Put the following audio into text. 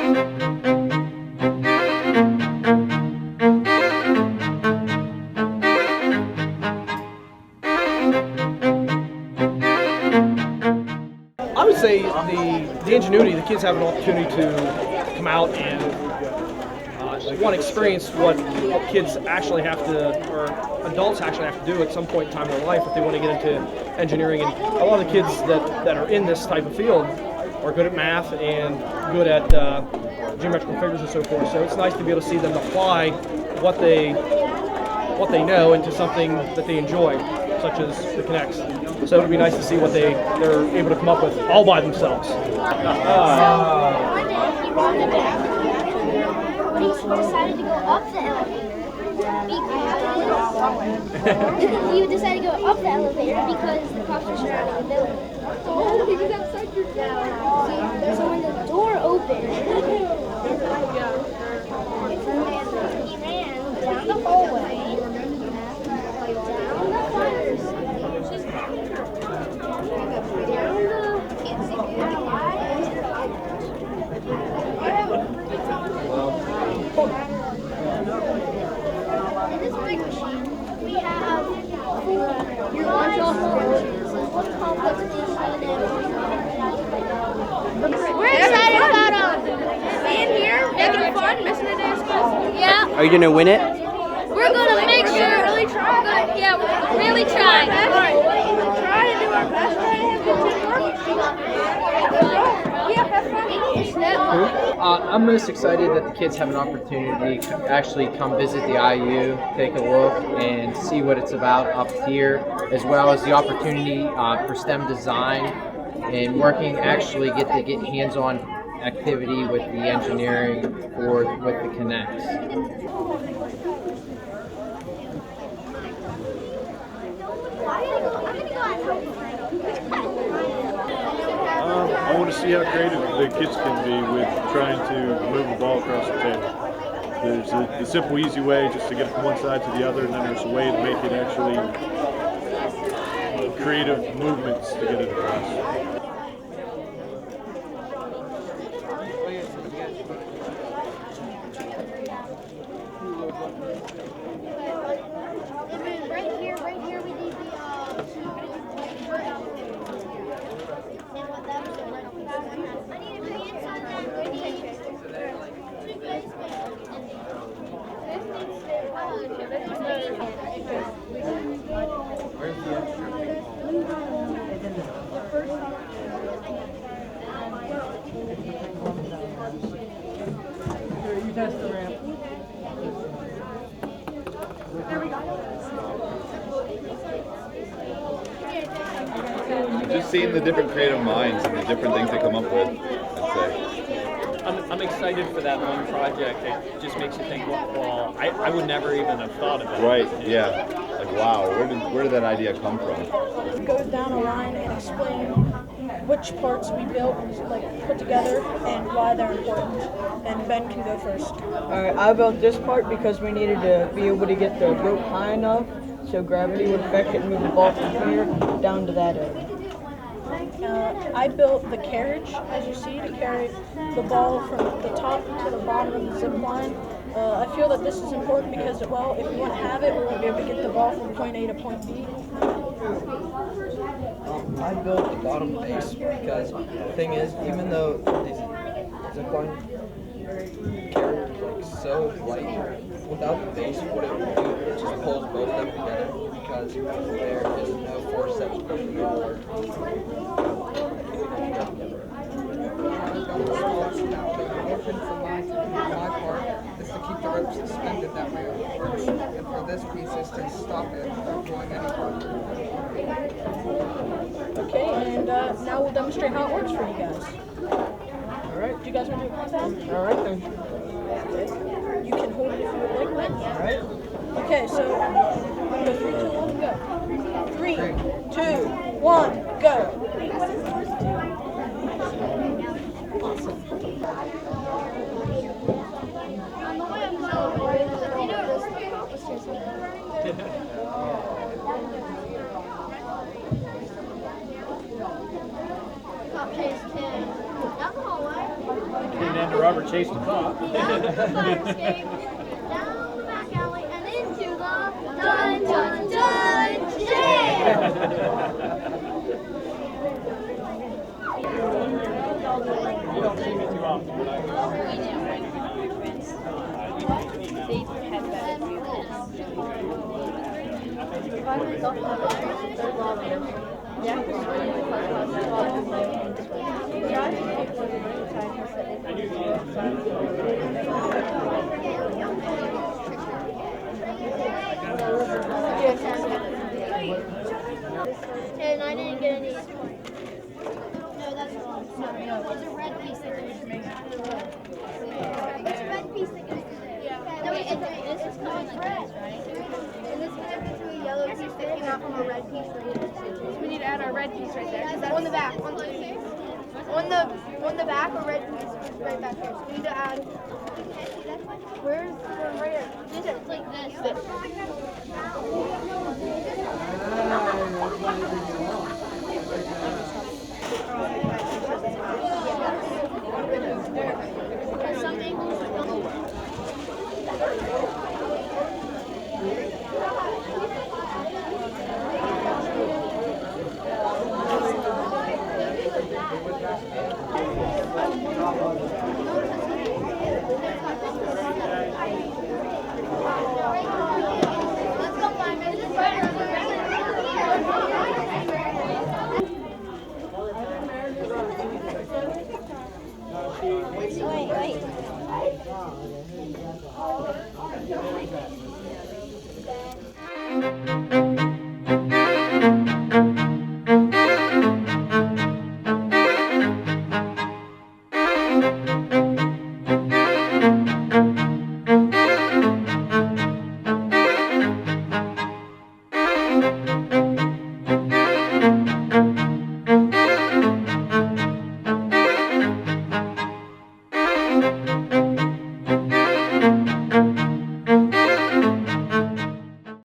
I would say the ingenuity, the kids have an opportunity to come out and want to experience what kids actually have to, or adults actually have to do at some point in time in their life if they want to get into engineering. And a lot of the kids that are in this type of field are good at math and good at geometrical figures and so forth. So it's nice to be able to see them apply what they know into something that they enjoy, such as the NEX. So it would be nice to see what they're able to come up with all by themselves. He decided to go up the elevator. He decided to go up the elevator because the cops were surrounding the building. Oh, he was outside your door. So when the door opened, he ran down the hallway, down the fire escape, in this big machine, we have your lunch one complex machine. We're excited about being here, making fun, missing a day of school. Yeah. Are you gonna win it? We're gonna make sure. Really try. Yeah, we're really trying. Try to do our best. Try to have good teamwork. Yeah, have fun. I'm most excited that the kids have an opportunity to actually come visit the IU, take a look, and see what it's about up here, as well as the opportunity for STEM design and working actually get hands-on activity with the engineering or with the Connects. I want to see how creative the kids can be with trying to move the ball across the table. There's a simple, easy way just to get it from one side to the other, and then there's a way to make it actually creative movements to get it across. Right here, we need the I need to be inside that. Where's the extra? You test the ramp. There we go. Just seeing the different creative minds and the different things they come up with, I'd say. I'm excited for that one project. It just makes you think, well, I would never even have thought of it. Right, yeah. Like, wow, where did that idea come from? Go down a line and explain which parts we built, like put together, and why they're important. And Ben can go first. Alright, I built this part because we needed to be able to get the rope high enough so gravity would affect it and move the ball from here down to that edge. I built the carriage, as you see, to carry the ball from the top to the bottom of the zip line. I feel that this is important because, well, if we want to have it, we won't be able to get the ball from point A to point B. I built the bottom base because the thing is, even though these zip line carriage is like so light, without the base, what it would do, it just pulls both of them together because there is no force that's pushing the board. The motion for my part is to keep the rope suspended, that way it works, and for this piece is to stop it from going any further. Okay, and now we'll demonstrate how it works for you guys. Alright, do you guys want to do it one time? Alright then. Okay. You can hold it if you would like, Ben. Alright. Okay, so go 3, 2, 1, go. 3, 2, 1, go. And then Robert chased the cop. Down the back alley and into the dun dun dun jail. You don't see me too often, but I And I didn't get any. No, that's wrong. Sorry. It's a red piece that goes It's a red piece that goes there. No, this is coming like this, right? And this connected to a yellow piece that came out from a red piece right here. So we need to add our red piece right there. That's on the back. On the back, a red piece is right back here. So we need to add. Where's the right here? It's like this. Some angles wait.